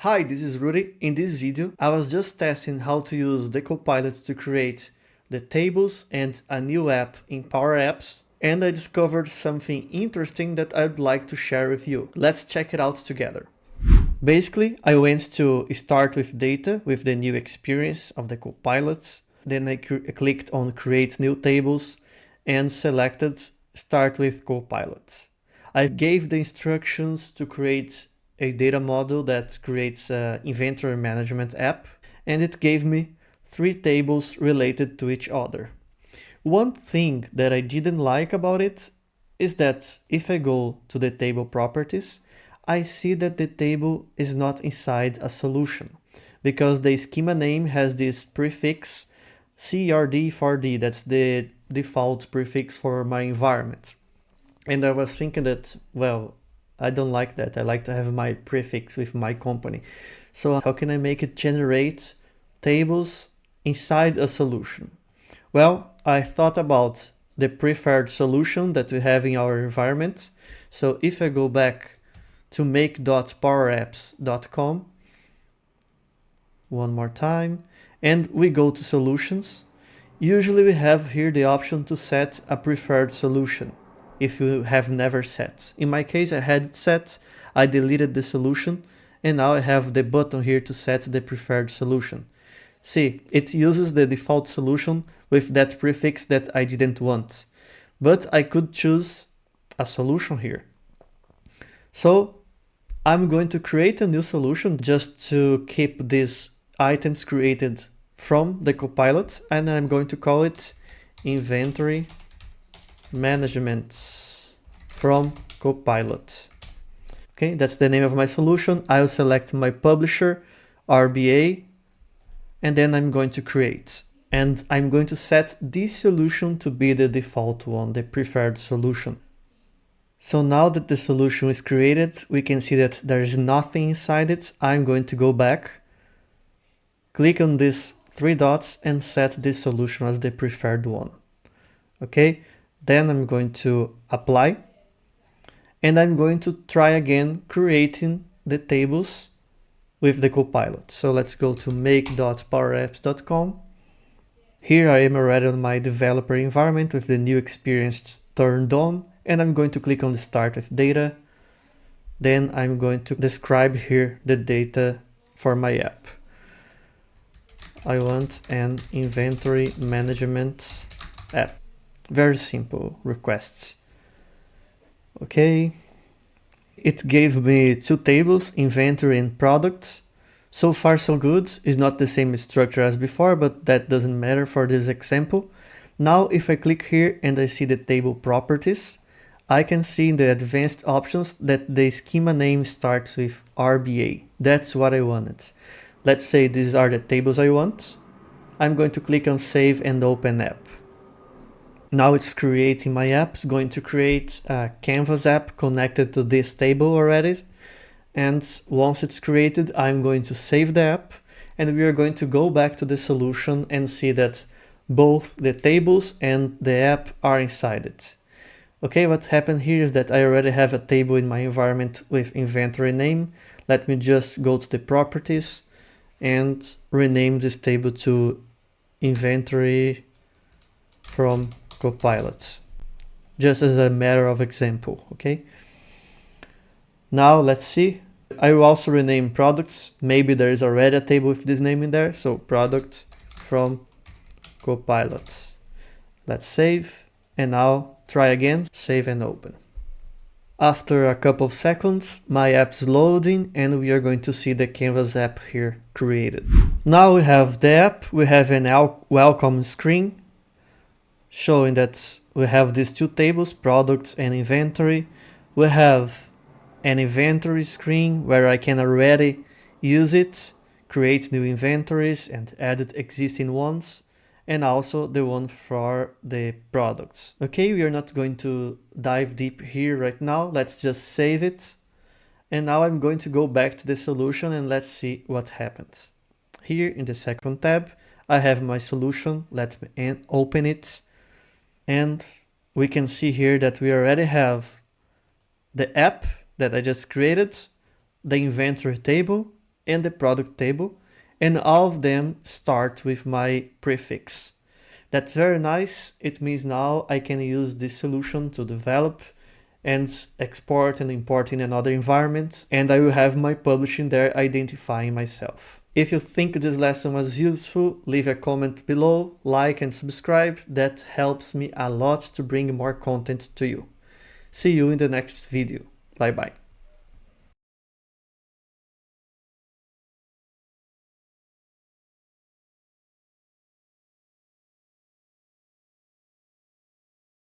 Hi, this is Rudy. In this video, I was just testing how to use the Copilot to create the tables and a new app in Power Apps, and I discovered something interesting that I'd like to share with you. Let's check it out together. Basically, I went to start with data with the new experience of the Copilot. Then I clicked on create new tables and selected start with Copilot. I gave the instructions to create a data model that creates an inventory management app, and it gave me 3 tables related to each other. One thing that I didn't like about it is that if I go to the table properties, I see that the table is not inside a solution because the schema name has this prefix CRD4D, that's the default prefix for my environment. And I was thinking that, well, I don't like that. I like to have my prefix with my company. So how can I make it generate tables inside a solution? Well, I thought about the preferred solution that we have in our environment. So if I go back to make.powerapps.com, one more time, and we go to solutions, usually we have here the option to set a preferred solution if you have never set. In my case, I had it set, I deleted the solution, and now I have the button here to set the preferred solution. See, it uses the default solution with that prefix that I didn't want, but I could choose a solution here. So I'm going to create a new solution just to keep these items created from the Copilot, and I'm going to call it inventory management from Copilot. Okay, that's the name of my solution. I'll select my publisher, RBA, and then I'm going to create. And I'm going to set this solution to be the default one, the preferred solution. So now that the solution is created, we can see that there is nothing inside it. I'm going to go back, click on these 3 dots and set this solution as the preferred one. Okay, then I'm going to apply, and I'm going to try again creating the tables with the Copilot. So let's go to make.powerapps.com. Here I am already on my developer environment with the new experience turned on, and I'm going to click on the start with data. Then I'm going to describe here the data for my app. I want an inventory management app. Very simple requests. Okay. It gave me 2 tables, inventory and product. So far so good. It's not the same structure as before, but that doesn't matter for this example. Now if I click here and I see the table properties, I can see in the advanced options that the schema name starts with RBA. That's what I wanted. Let's say these are the tables I want. I'm going to click on Save and Open App. Now it's creating my app. It's going to create a Canvas app connected to this table already. And once it's created, I'm going to save the app, and we are going to go back to the solution and see that both the tables and the app are inside it. Okay, what happened here is that I already have a table in my environment with inventory name. Let me just go to the properties and rename this table to inventory from Copilot, just as a matter of example. Okay, now let's see. I will also rename products. Maybe there is already a table with this name in there, so product from Copilot. Let's save, and now try again, save and open. After a couple of seconds, my app's loading, and we are going to see the Canvas app here created. Now we have the app. We have an welcome screen showing that we have these 2 tables, products and inventory. We have an inventory screen where I can already use it, create new inventories and edit existing ones, and also the one for the products. Okay, we are not going to dive deep here right now. Let's just save it. And now I'm going to go back to the solution and let's see what happens. Here in the second tab, I have my solution. Let me open it. And we can see here that we already have the app that I just created, the inventory table, and the product table, and all of them start with my prefix. That's very nice. It means now I can use this solution to develop and export and import in another environment, and I will have my publishing there identifying myself. If you think this lesson was useful, leave a comment below, like and subscribe. That helps me a lot to bring more content to you. See you in the next video. Bye bye.